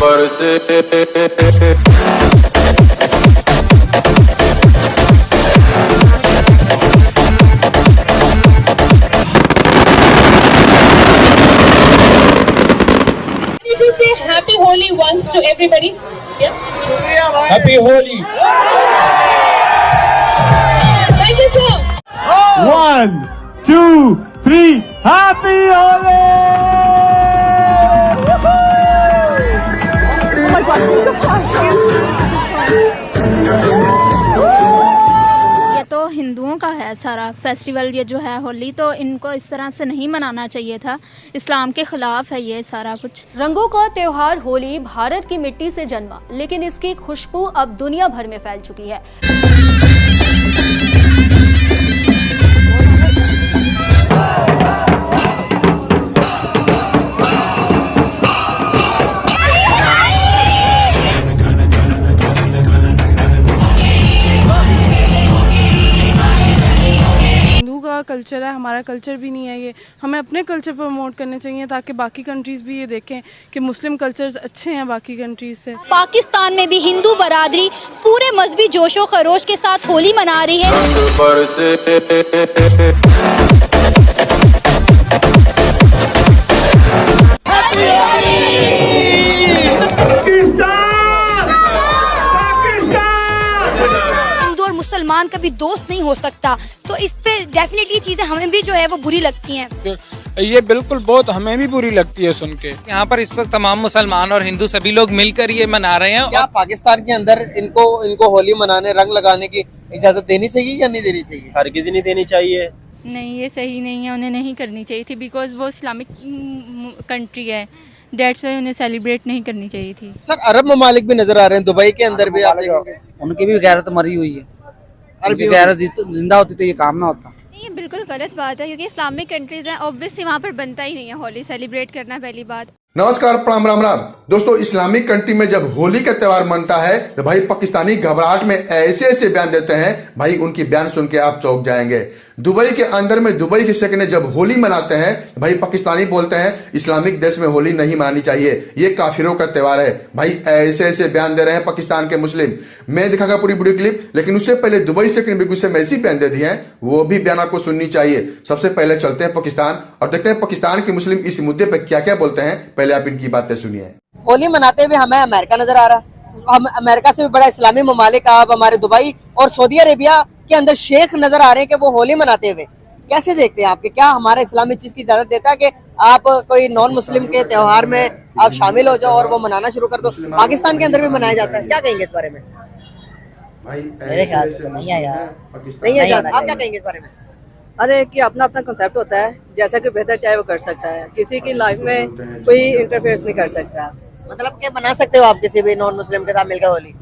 Say happy Holi once to everybody. Yeah. Happy Holi. Thank you, sir. 1, 2, 3, Happy Holi! ये तो हिंदुओं का है सारा फेस्टिवल, ये जो है होली, तो इनको इस तरह से नहीं मनाना चाहिए था। इस्लाम के खिलाफ है ये सारा कुछ। रंगों का त्योहार होली भारत की मिट्टी से जन्मा, लेकिन इसकी खुशबू अब दुनिया भर में फैल चुकी है। कल्चर है, हमारा कल्चर भी नहीं है ये। हमें अपने कल्चर प्रमोट करने चाहिए ताकि बाकी कंट्रीज भी ये देखें कि मुस्लिम कल्चर्स अच्छे हैं बाकी कंट्रीज से। पाकिस्तान में भी हिंदू बरादरी पूरे मजहबी जोशो खरोश के साथ होली मना रही है। मुसलमान कभी दोस्त नहीं हो सकता, तो इस पे डेफिनेटली चीजें हमें भी जो है वो बुरी लगती हैं। ये बिल्कुल बहुत हमें भी बुरी लगती है सुन के। यहाँ पर इस वक्त तमाम मुसलमान और हिंदू सभी लोग मिलकर ये मना रहे हैं। क्या पाकिस्तान के अंदर इनको होली मनाने, रंग लगाने की इजाजत देनी चाहिए या नहीं देनी चाहिए? हरगिज़ नहीं देनी चाहिए। नहीं, ये सही नहीं है, उन्हें नहीं करनी चाहिए थी, बिकॉज वो इस्लामिक कंट्री है, डेट्स वाई उन्हें सेलिब्रेट नहीं करनी चाहिए थी। सर अरब ममालिक भी नजर आ रहे हैं, दुबई के अंदर भी आप देखेंगे उनकी भी गैरत मरी हुई है। अरबी गैरत जिंदा होती तो ये काम ना होता। ये बिल्कुल गलत बात है, क्योंकि इस्लामिक कंट्रीज हैं, ऑब्वियसली वहाँ पर बनता ही नहीं है होली सेलिब्रेट करना, पहली बात। नमस्कार, प्रणाम, राम राम दोस्तों। इस्लामिक कंट्री में जब होली का त्योहार मनता है तो भाई पाकिस्तानी घबराहट में ऐसे ऐसे बयान देते हैं, भाई उनकी बयान सुन के आप चौंक जाएंगे। दुबई के अंदर में दुबई के शहर ने जब होली मनाते हैं, भाई पाकिस्तानी बोलते हैं इस्लामिक देश में होली नहीं मनानी चाहिए, ये काफिरों का त्योहार है। भाई ऐसे ऐसे बयान दे रहे हैं पाकिस्तान के मुस्लिम। मैं दिखाऊंगा पूरी वीडियो क्लिप, लेकिन उससे पहले दुबई शहर ने भी गुस्से में ऐसी बयान दे दिए हैं, वो भी बयान आपको सुननी चाहिए। सबसे पहले चलते हैं पाकिस्तान और देखते हैं पाकिस्तान के मुस्लिम इस मुद्दे पर क्या क्या बोलते हैं। पहले आप इनकी बातें सुनिए। होली मनाते हुए हमें अमेरिका नजर आ रहा है, हम अमेरिका से भी बड़ा इस्लामी ममालिक आप हमारे दुबई और सऊदी अरेबिया के अंदर शेख नजर आ रहे हैं कि वो होली मनाते हुए। कैसे देखते हैं आपके, क्या हमारा इस्लामी चीज की इजाजत देता है कि आप कोई नॉन मुस्लिम के त्योहार में आप शामिल हो जाओ और वो मनाना शुरू कर दो? पाकिस्तान के अंदर भी मनाया जाता है, क्या कहेंगे इस बारे में? मेरे ख्याल से नहीं है यार, नहीं है जाता। आप क्या कहेंगे इस बारे में? अरे कि अपना अपना कंसेप्ट होता है, जैसा कि बेहतर चाहे वो कर सकता है, किसी की लाइफ में कोई इंटरफेयर नहीं कर सकता। मतलब क्या बना सकते हो आप किसी भी नॉन मुस्लिम के साथ मिलकर होली?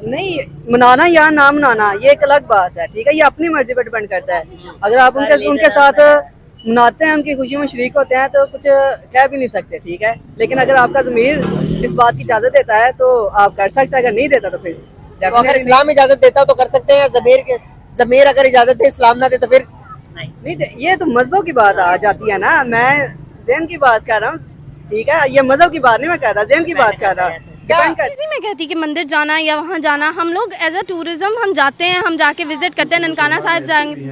नहीं, मनाना या ना मनाना ये एक अलग बात है, ठीक है, ये अपनी मर्जी पर डिपेंड करता है। अगर आप उनके साथ मनाते हैं, उनकी खुशी में शरीक होते हैं, तो कुछ कह भी नहीं सकते, ठीक है। लेकिन अगर आपका ज़मीर इस बात की इजाज़त देता है तो आप कर सकते हैं, अगर नहीं देता तो फिर तो अगर इस्लाम इजाज़त देता तो कर सकते हैं, ज़मीर अगर इजाज़त दे, इस्लाम ना दे तो फिर नहीं। ये तो मजहबों की बात आ जाती है ना, मैं ज़हन की बात कर रहा हूँ, ठीक है, ये मजहब की बात नहीं मैं कर रहा, ज़हन की बात कर रहा। नहीं, मैं कहती कि मंदिर जाना या वहाँ जाना, हम लोग एज अ टूरिज्म हम जाते हैं, हम जाके विजिट करते हैं, ननकाना साहिब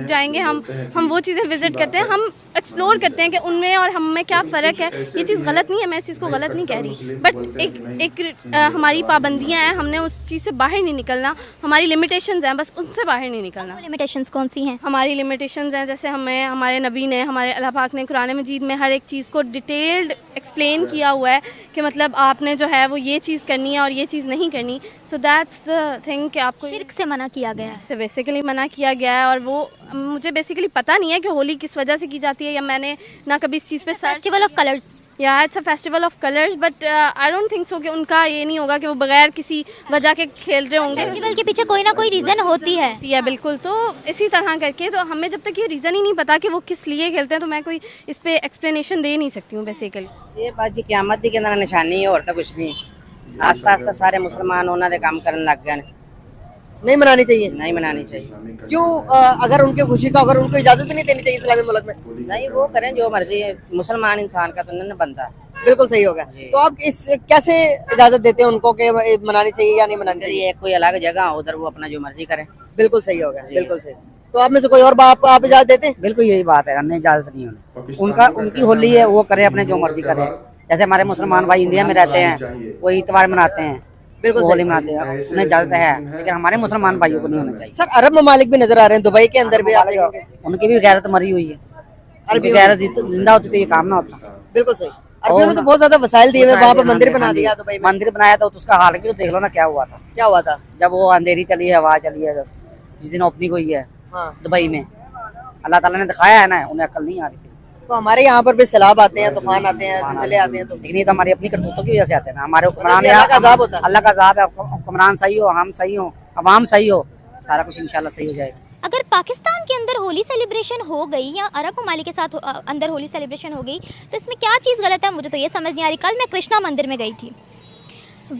जाएंगे हम वो चीज़ें विजिट करते हैं, हम एक्सप्लोर करते हैं कि उनमें और हम में क्या फ़र्क है। ये चीज़ गलत नहीं है, मैं इस चीज़ को गलत नहीं कह रही, बट एक हमारी पाबंदियाँ हैं, हमने उस चीज़ से बाहर नहीं निकलना, हमारी लिमिटेशंस हैं, बस उनसे बाहर नहीं निकलना। लिमिटेशंस कौन सी हैं? हमारी लिमिटेशंस हैं, जैसे हमें हमारे नबी ने, हमारे अल्लाह पाक ने कुरान मजीद में हर एक चीज़ को डिटेल्ड एक्सप्लेन किया हुआ है कि मतलब आपने जो है वो ये चीज़ करनी है और ये चीज़ नहीं करनी। सो दैट्स द थिंग कि आपको शिर्क से मना किया गया है, से बेसिकली मना किया गया है। और वो मुझे बेसिकली पता नहीं है कि होली किस वजह से की जाती है, या मैंने ना कभी इस चीज़ पे फेस्टिवल ऑफ कलर्स, या it's a festival of colours, but I don't think so कि उनका ये नहीं होगा कि वो बगैर किसी वजह के खेल रहे होंगे। फेस्टिवल के पीछे कोई ना कोई रीज़न होती है। या बिल्कुल, तो इसी तरह करके तो हमें जब तक ये रीज़न ही नहीं पता कि वो किस लिए खेलते हैं, तो मैं कोई इस पर एक्सप्लेनेशन दे नहीं सकती हूँ बेसिकली। ये बात जी क़यामत दी कहना निशानी है, और तो कुछ नहीं। आस्ता आस्ता सारे मुसलमान उन्होंने काम करने लग गए। नहीं मनानी चाहिए? नहीं मनानी चाहिए। क्यों? अगर उनकी खुशी का, अगर उनको इजाजत नहीं देनी चाहिए इस्लामी मुल्क में? नहीं, वो करें जो मर्जी है, मुसलमान इंसान का तो नहीं बनता। बिल्कुल सही होगा। तो आप इस कैसे इजाजत देते हैं उनको कि मनानी चाहिए या नहीं मनानी चाहिए? ये कोई अलग जगह उधर वो अपना जो मर्जी करे। बिल्कुल सही होगा, बिल्कुल सही। तो आप में से कोई और बात आप इजाजत देते हैं? बिल्कुल यही बात है, हमें इजाजत नहीं होनी। उनका उनकी होली है, वो करे अपने जो मर्जी करे। जैसे हमारे मुसलमान भाई इंडिया में रहते हैं, वो इतवार मनाते हैं, बिल्कुल होली मनाते हैं, उन्हें इजाजत है, लेकिन हमारे मुसलमान भाइयों को नहीं होना चाहिए। सर अरब ममालिक भी नजर आ रहे हैं, दुबई के अंदर भी आप देखेंगे। उनकी भी गैरत मरी हुई है, अरबी गैरत जिंदा होती तो ये काम ना होता। बिल्कुल सही। अरबियों ने तो बहुत ज्यादा वसाइल दिए हुए, वहाँ पे मंदिर बना दिया दुबई में। मंदिर बनाया था तो उसका हाल भी तो देख लो ना क्या हुआ था। क्या हुआ था? जब वो अंधेरी चली है, हवा चली है, जब जिस दिन ओपनिंग हुई है दुबई में, अल्लाह ताला ने दिखाया है ना, उन्हें अकल नहीं आ रही थी। तो हमारे यहाँ पर भी सैलाब आते हैं, तूफान आते हैं, ज़लज़ले आते हैं, तो लेकिन ये तो हमारी अपनी करतूतों की वजह से आते हैं ना। हमारे हुक्मरान अल्लाह का अज़ाब होता है। अल्लाह का अज़ाब है। हुक्मरान सही हो, हम सही हो, अवाम सही हो, सारा कुछ इंशाल्लाह सही हो जाएगा। अगर पाकिस्तान के अंदर होली सेलिब्रेशन हो गई या अरब ममालिक के साथ अंदर होली सेलिब्रेशन हो गई तो इसमें क्या चीज़ गलत है? मुझे तो ये समझ नहीं आ रही। कल मैं कृष्णा मंदिर में गई थी,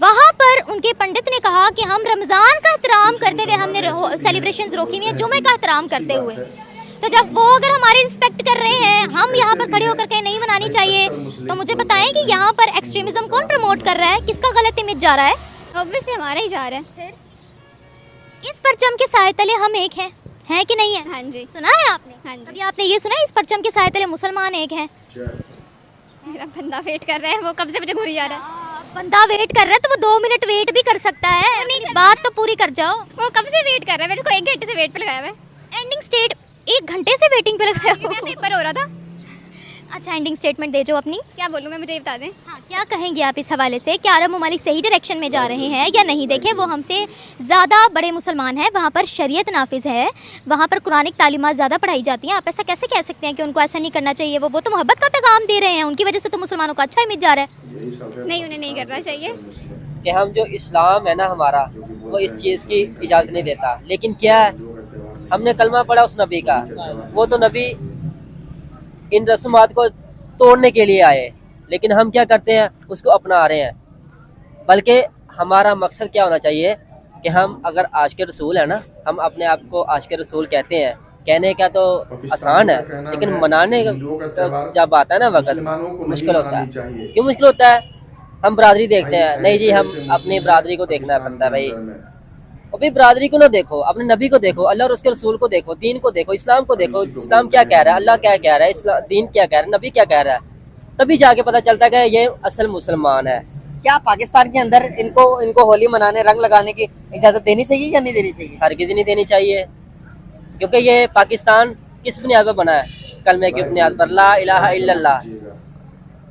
वहाँ पर उनके पंडित ने कहा कि हम रमज़ान का एहतराम करते हुए हमने सेलिब्रेशंस रोकी हुई है, जुमे का एहतराम करते हुए। तो जब वो अगर हमारी रिस्पेक्ट कर रहे हैं, हम यहाँ पर खड़े होकर कहीं नहीं मनानी चाहिए, तो मुझे बताएं कि यहाँ पर एक्सट्रीमिज्म कौन प्रमोट कर रहा है, किसका गलत इमेज जा रहा है? ऑब्वियसली हमारा ही जा रहा है। फिर इस परचम के साए तले हम एक हैं कि नहीं है? हाँ जी, सुना है आपने? हाँ जी। अभी आपने ये सुना है इस परचम के साए तले मुसलमान एक हैं? मेरा बंदा वेट कर रहा है, वो कब से मुझे घूरी जा रहा है। बंदा वेट कर रहा है तो वो 2 मिनट वेट भी कर सकता है। नहीं, बात तो पूरी कर जाओ। वो कब से वेट कर रहा है? मैंने उसको 1 घंटे से वेट पे लगाया हुआ है। एंडिंग स्टेट 1 घंटे से वेटिंग पे लगाया हुआ है। पेपर हो रहा था। अच्छा, एंडिंग स्टेटमेंट दे जो अपनी। क्या बोलूँगा, मुझे बता दें। हाँ, क्या कहेंगे आप इस हवाले से कि अरब ममालिक सही डायरेक्शन में जा रहे हैं या नहीं? देखें, वो हमसे ज़्यादा बड़े मुसलमान हैं, वहाँ पर शरीयत नाफिज है, वहाँ पर कुरानिक तालीमात ज़्यादा पढ़ाई जाती हैं। आप ऐसा कैसे कह सकते हैं कि उनको ऐसा नहीं करना चाहिए? वो तो मोहब्बत का पैगाम दे रहे हैं, उनकी वजह से तो मुसलमानों का अच्छा इमेज जा रहा है। नहीं, उन्हें नहीं करना चाहिए। कि हम जो इस्लाम है ना हमारा, वो इस चीज़ की इजाज़त नहीं देता। लेकिन क्या है, हमने कलमा पढ़ा उस नबी का, वो तो नबी इन रस्मात को तोड़ने के लिए आए, लेकिन हम क्या करते हैं, उसको अपना रहे हैं। बल्कि हमारा मकसद क्या होना चाहिए कि हम अगर आशिक रसूल है ना, हम अपने आप को आशिक रसूल कहते हैं। कहने का तो आसान है, लेकिन मनाने का जब आता है ना वक्त, मुश्किल होता है। क्यों मुश्किल होता है? हम बरादरी देखते हैं, नहीं जी हम अपनी बरादरी को देखना पड़ता है भाई। अभी बरादरी को ना देखो, अपने नबी को देखो, अल्लाह और उसके रसूल को देखो, दीन को देखो, इस्लाम को देखो। इस्लाम क्या कह रहा है, अल्लाह क्या कह रहा है, इस्लाम दीन क्या कह रहा है, नबी क्या कह रहा है, तभी जाके पता चलता है कि ये असल मुसलमान है। क्या पाकिस्तान के अंदर इनको होली मनाने, रंग लगाने की इजाजत देनी चाहिए या नहीं देनी चाहिए? हरगिज़ नहीं देनी चाहिए, क्योंकि ये पाकिस्तान किस बुनियाद पर बना है? कलमे की बुनियाद पर, ला इलाहा इल्लल्लाह।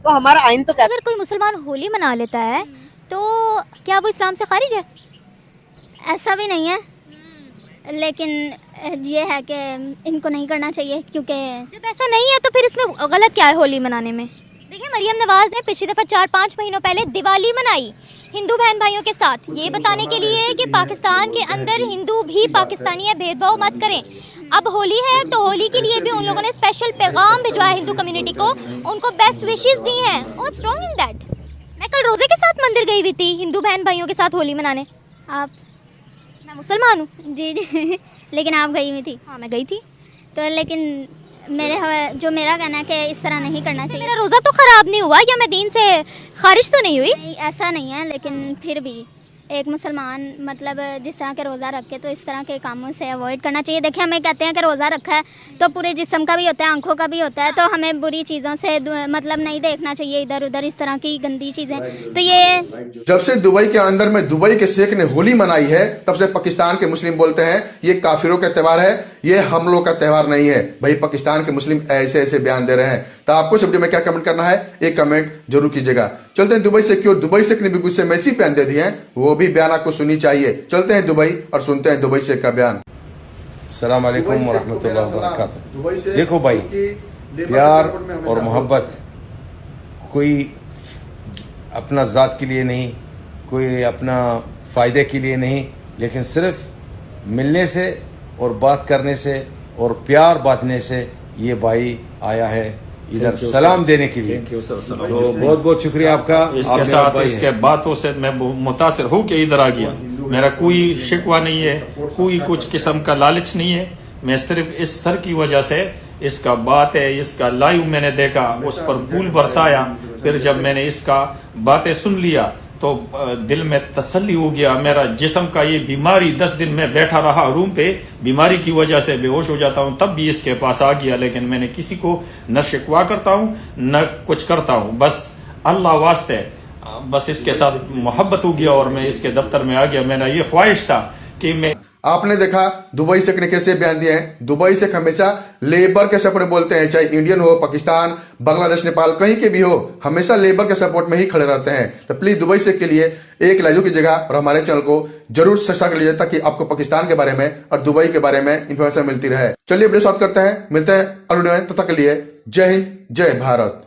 तो हमारा आइन तो अगर कोई मुसलमान होली मना लेता है तो क्या वो इस्लाम से खारिज है? ऐसा भी नहीं है, लेकिन ये है कि इनको नहीं करना चाहिए, क्योंकि जब ऐसा नहीं है तो फिर इसमें गलत क्या है होली मनाने में? देखिए, मरियम नवाज ने पिछली दफ़ा 4-5 महीनों पहले दिवाली मनाई हिंदू बहन भाइयों के साथ, ये बताने के लिए कि पाकिस्तान के अंदर हिंदू भी पाकिस्तानी है, भेदभाव मत करें। अब होली है तो होली के लिए भी उन लोगों ने स्पेशल पैगाम भिजवाया हिंदू कम्युनिटी को, उनको बेस्ट विशेस दी हैं। What's wrong in that? मैं कल रोज़े के साथ मंदिर गई हुई थी हिंदू बहन भाइयों के साथ होली मनाने। आप, मैं मुसलमान हूँ जी, लेकिन आप गई हुई थी? हाँ, मैं गई थी। तो लेकिन मेरा कहना है कि इस तरह नहीं करना चाहिए। मेरा रोज़ा तो ख़राब नहीं हुआ या मैं दीन से खारिज तो नहीं हुई? नहीं, ऐसा नहीं है, लेकिन फिर भी एक मुसलमान मतलब जिस तरह के रोज़ा रखे तो इस तरह के कामों से अवॉइड करना चाहिए। देखिए, हमें कहते हैं कि रोज़ा रखा है तो पूरे जिस्म का भी होता है, आंखों का भी होता है, तो हमें बुरी चीज़ों से मतलब नहीं देखना चाहिए, इधर उधर इस तरह की गंदी चीज़ें। तो ये जब से दुबई के अंदर में दुबई के शेख ने होली मनाई है, तब से पाकिस्तान के मुस्लिम बोलते हैं ये काफिरों का त्यौहार है, ये हम लोग का त्यौहार नहीं है। भाई पाकिस्तान के मुस्लिम ऐसे ऐसे बयान दे रहे हैं। तो आपको इस वीडियो में क्या कमेंट करना है, एक कमेंट जरूर कीजिएगा। चलते हैं दुबई से, क्यों दुबई शेख ने भी कुछ से मैसी पहन दे दिए हैं, वो भी बयान आपको सुननी चाहिए। चलते हैं दुबई और सुनते हैं दुबई शेख का बयान। अस्सलाम वालेकुम वरहमतुल्लाहि वबरकातुहू। देखो भाई, प्यार और मोहब्बत कोई अपना ज़ात के लिए नहीं, कोई अपना फ़ायदे के लिए नहीं, लेकिन सिर्फ मिलने से और बात करने से और प्यार बांटने से ये भाई आया है इधर सलाम देने के लिए। तो बहुत बहुत शुक्रिया आपका। इसके साथ इसके बातों से मैं मुतासिर हूँ कि इधर आ गया। मेरा कोई शिकवा नहीं है, कोई कुछ किस्म का लालच नहीं है। मैं सिर्फ इस सर की वजह से, इसका बात है, इसका लाइव मैंने देखा, उस पर फूल बरसाया, फिर जब मैंने इसका बातें सुन लिया तो दिल में तसल्ली हो गया। मेरा जिस्म का ये बीमारी 10 दिन में बैठा रहा रूम पे, बीमारी की वजह से बेहोश हो जाता हूँ, तब भी इसके पास आ गया। लेकिन मैंने किसी को न शिकवा करता हूँ न कुछ करता हूँ, बस अल्लाह वास्ते बस इसके साथ मोहब्बत हो गया और मैं इसके दफ्तर में आ गया। मेरा ये ख्वाहिश था कि मैं आपने देखा दुबई शेख ने कैसे बयान दिए हैं। दुबई शेख हमेशा लेबर के सपोर्ट बोलते हैं, चाहे इंडियन हो, पाकिस्तान, बांग्लादेश, नेपाल, कहीं के भी हो, हमेशा लेबर के सपोर्ट में ही खड़े रहते हैं। तो प्लीज दुबई शेख के लिए एक लाइक की जगह और हमारे चैनल को जरूर सब्सक्राइब कर लीजिए ताकि आपको पाकिस्तान के बारे में और दुबई के बारे में इंफॉर्मेशन मिलती रहे। चलिए वीडियो शुरू करते हैं, मिलते हैं अगले वीडियो में, तब तक के लिए जय हिंद, जय भारत।